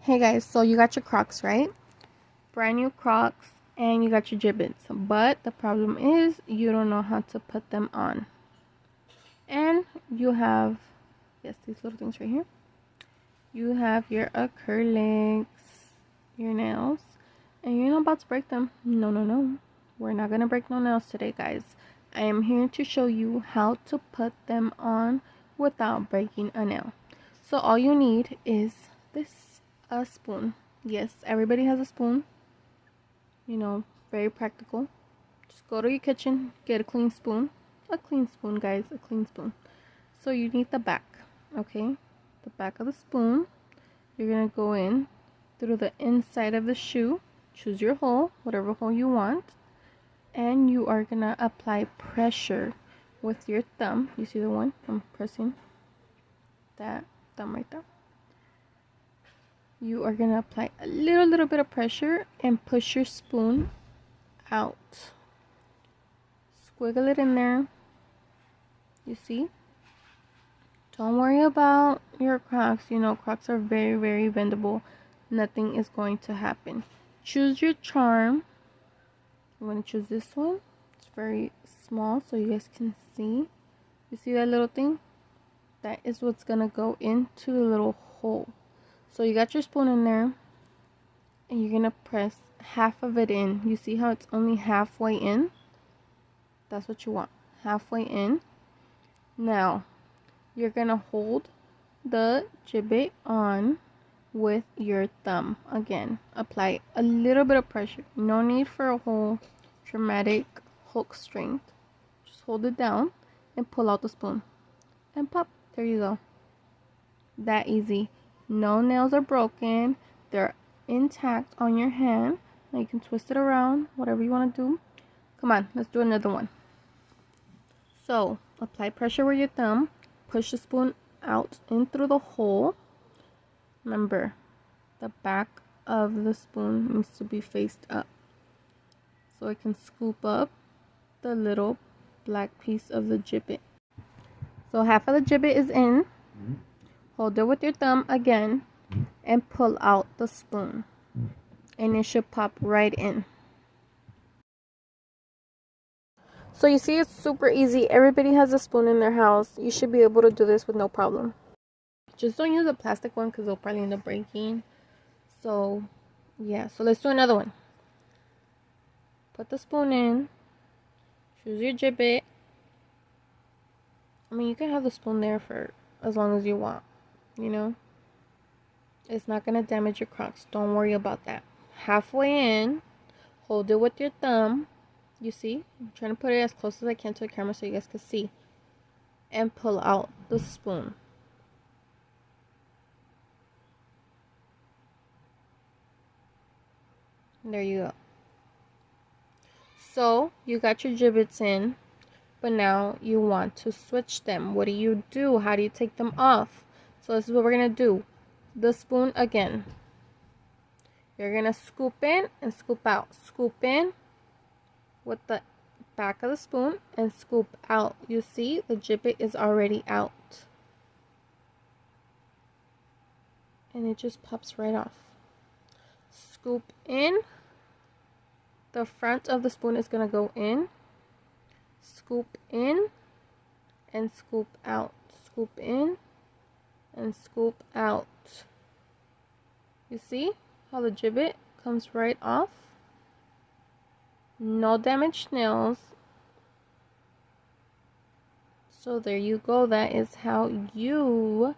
Hey guys, so you got your Crocs, right? Brand new Crocs, and you got your Jibbitz. But the problem is you don't know how to put them on. And you have, yes, these little things right here. You have your acrylics, your nails, and you're not about to break them. No. We're not going to break no nails today, guys. I am here to show you how to put them on without breaking a nail. So all you need is this, a spoon. Yes, everybody has a spoon. You know, very practical. Just go to your kitchen, get a clean spoon. A clean spoon, guys, a clean spoon. So you need the back, okay? The back of the spoon. You're going to go in through the inside of the shoe. Choose your hole, whatever hole you want. And you are going to apply pressure with your thumb. You see the one? I'm pressing that thumb right there. You are going to apply a little bit of pressure and push your spoon out. Squiggle it in there. You see? Don't worry about your Crocs. You know, Crocs are very bendable. Nothing is going to happen. Choose your charm. I'm going to choose this one. It's very small so you guys can see. You see that little thing? That is what's going to go into the little hole. So you got your spoon in there. And you're going to press half of it in. You see how it's only halfway in? That's what you want. Halfway in. Now, you're going to hold the Jibbit on with your thumb. Again, apply a little bit of pressure. No need for a whole dramatic hook strength. Just hold it down and pull out the spoon. And pop. There you go. That easy. No nails are broken. They're intact on your hand. Now you can twist it around, whatever you want to do. Come on, let's do another one. So, apply pressure with your thumb. Push the spoon out in through the hole. Remember, the back of the spoon needs to be faced up. So I can scoop up the little black piece of the Jibbit. So half of the Jibbit is in. Hold it with your thumb again and pull out the spoon. And it should pop right in. So you see, it's super easy. Everybody has a spoon in their house. You should be able to do this with no problem. Just don't use a plastic one because they'll probably end up breaking. So, yeah. So let's do another one. Put the spoon in. Choose your Jibbit. I mean, you can have the spoon there for as long as you want. You know? It's not going to damage your Crocs. Don't worry about that. Halfway in. Hold it with your thumb. You see? I'm trying to put it as close as I can to the camera so you guys can see. And pull out the spoon. There you go. So, you got your Jibbits in. But now you want to switch them. What do? How do you take them off? So this is what we're going to do. The spoon again. You're going to scoop in and scoop out. Scoop in with the back of the spoon and scoop out. You see, the Jibbit is already out. And it just pops right off. Scoop in. The front of the spoon is going to go in. Scoop in and scoop out. Scoop in and scoop out. You see how the Jibbit comes right off? No damaged nails. So there you go. That is how you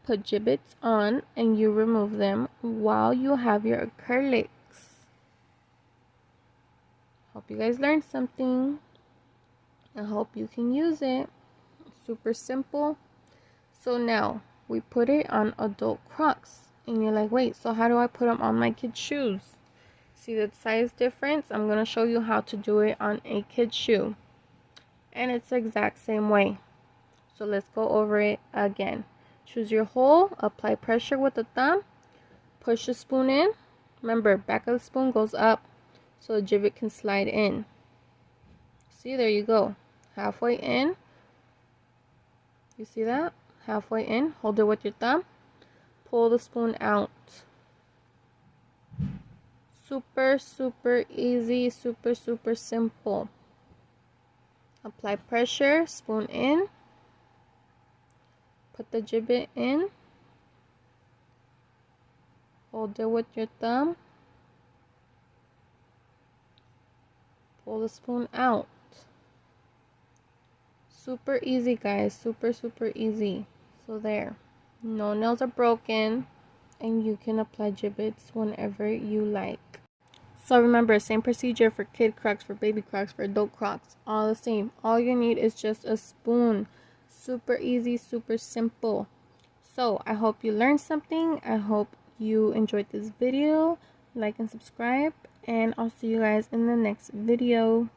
put Jibbits on and you remove them while you have your acrylics. Hope you guys learned something. I hope you can use it. Super simple. So now we put it on adult Crocs. And you're like, wait, so how do I put them on my kid's shoes? See the size difference? I'm going to show you how to do it on a kid's shoe. And it's the exact same way. So let's go over it again. Choose your hole. Apply pressure with the thumb. Push the spoon in. Remember, back of the spoon goes up so the Jibbit can slide in. See, there you go. Halfway in. You see that? Halfway in. Hold it with your thumb. Pull the spoon out. Super easy, super simple. Apply pressure, spoon in, put the gibbet in, hold it with your thumb, pull the spoon out. Super easy, guys, super easy. So there, no nails are broken, and you can apply gibbets whenever you like. So remember, same procedure for kid Crocs, for baby Crocs, for adult Crocs, all the same. All you need is just a spoon. Super easy, super simple. So I hope you learned something. I hope you enjoyed this video. Like and subscribe, and I'll see you guys in the next video.